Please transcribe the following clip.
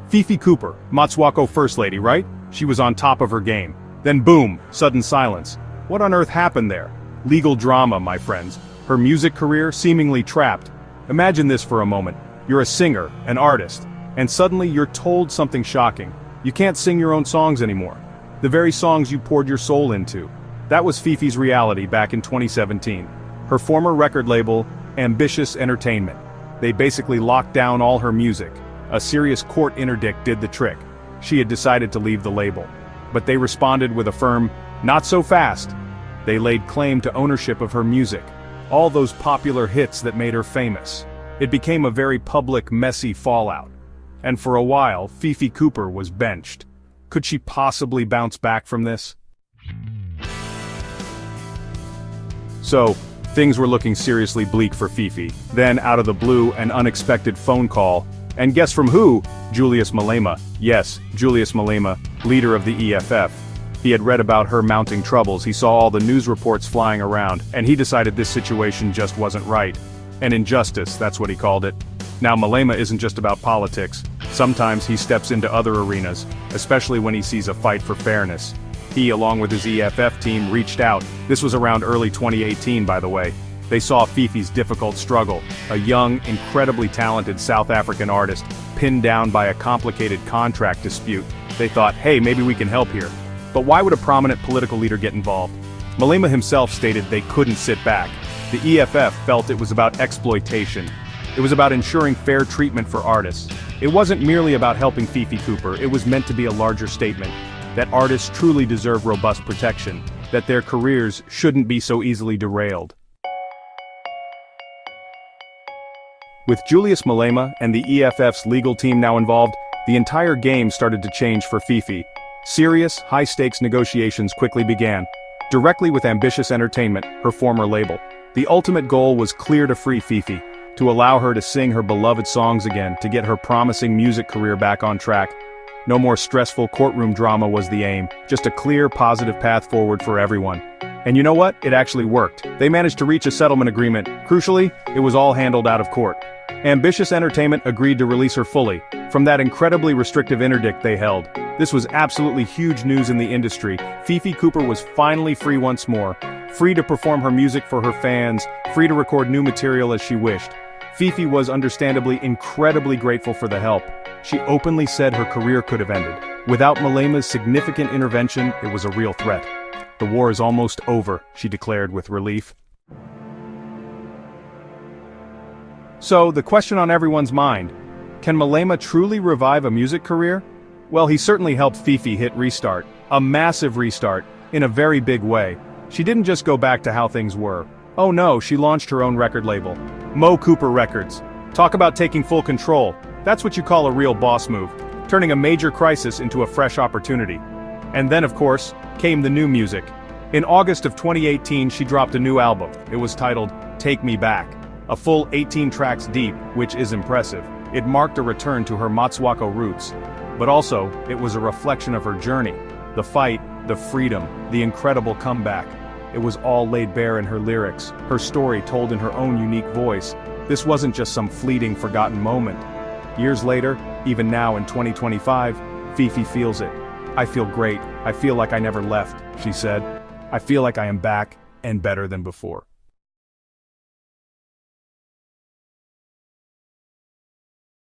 Fifi Cooper, Motswako First Lady, right? She was on top of her game. Then boom, sudden silence. What on earth happened there? Legal drama, my friends. Her music career seemingly trapped. Imagine this for a moment. You're a singer, an artist, and suddenly you're told something shocking. You can't sing your own songs anymore. The very songs you poured your soul into. That was Fifi's reality back in 2017. Her former record label, Ambitious Entertainment. They basically locked down all her music. A serious court interdict did the trick. She had decided to leave the label. But they responded with a firm, "Not so fast." They laid claim to ownership of her music. All those popular hits that made her famous. It became a very public, messy fallout. And for a while, Fifi Cooper was benched. Could she possibly bounce back from this? So, things were looking seriously bleak for Fifi. Then, out of the blue, an unexpected phone call. And guess from who? Julius Malema. Yes, Julius Malema, leader of the EFF. He had read about her mounting troubles, he saw all the news reports flying around, and he decided this situation just wasn't right. An injustice, that's what he called it. Now Malema isn't just about politics. Sometimes he steps into other arenas, especially when he sees a fight for fairness. He, along with his EFF team, reached out. This was around early 2018, by the way. They saw Fifi's difficult struggle, a young, incredibly talented South African artist, pinned down by a complicated contract dispute. They thought, hey, maybe we can help here. But why would a prominent political leader get involved? Malema himself stated they couldn't sit back. The EFF felt it was about exploitation. It was about ensuring fair treatment for artists. It wasn't merely about helping Fifi Cooper, it was meant to be a larger statement. That artists truly deserve robust protection. That their careers shouldn't be so easily derailed. With Julius Malema and the EFF's legal team now involved, the entire game started to change for Fifi. Serious, high-stakes negotiations quickly began, directly with Ambitious Entertainment, her former label. The ultimate goal was clear: to free Fifi, to allow her to sing her beloved songs again, to get her promising music career back on track. No more stressful courtroom drama was the aim, just a clear, positive path forward for everyone. And you know what? It actually worked. They managed to reach a settlement agreement. Crucially, it was all handled out of court. Ambitious Entertainment agreed to release her fully, from that incredibly restrictive interdict they held. This was absolutely huge news in the industry. Fifi Cooper was finally free once more, free to perform her music for her fans, free to record new material as she wished. Fifi was understandably incredibly grateful for the help. She openly said her career could have ended. Without Malema's significant intervention, it was a real threat. "The war is almost over," she declared with relief. So, the question on everyone's mind, can Malema truly revive a music career? Well, he certainly helped Fifi hit restart, a massive restart, in a very big way. She didn't just go back to how things were. Oh no, she launched her own record label, Mo Cooper Records. Talk about taking full control. That's what you call a real boss move, turning a major crisis into a fresh opportunity. And then, of course, came the new music. In August of 2018, she dropped a new album. It was titled Take Me Back. A full 18 tracks deep, which is impressive. It marked a return to her Motswako roots. But also, it was a reflection of her journey. The fight, the freedom, the incredible comeback. It was all laid bare in her lyrics, her story told in her own unique voice. This wasn't just some fleeting, forgotten moment. Years later, even now in 2025, Fifi feels it. "I feel great. I feel like I never left," she said. "I feel like I am back, and better than before."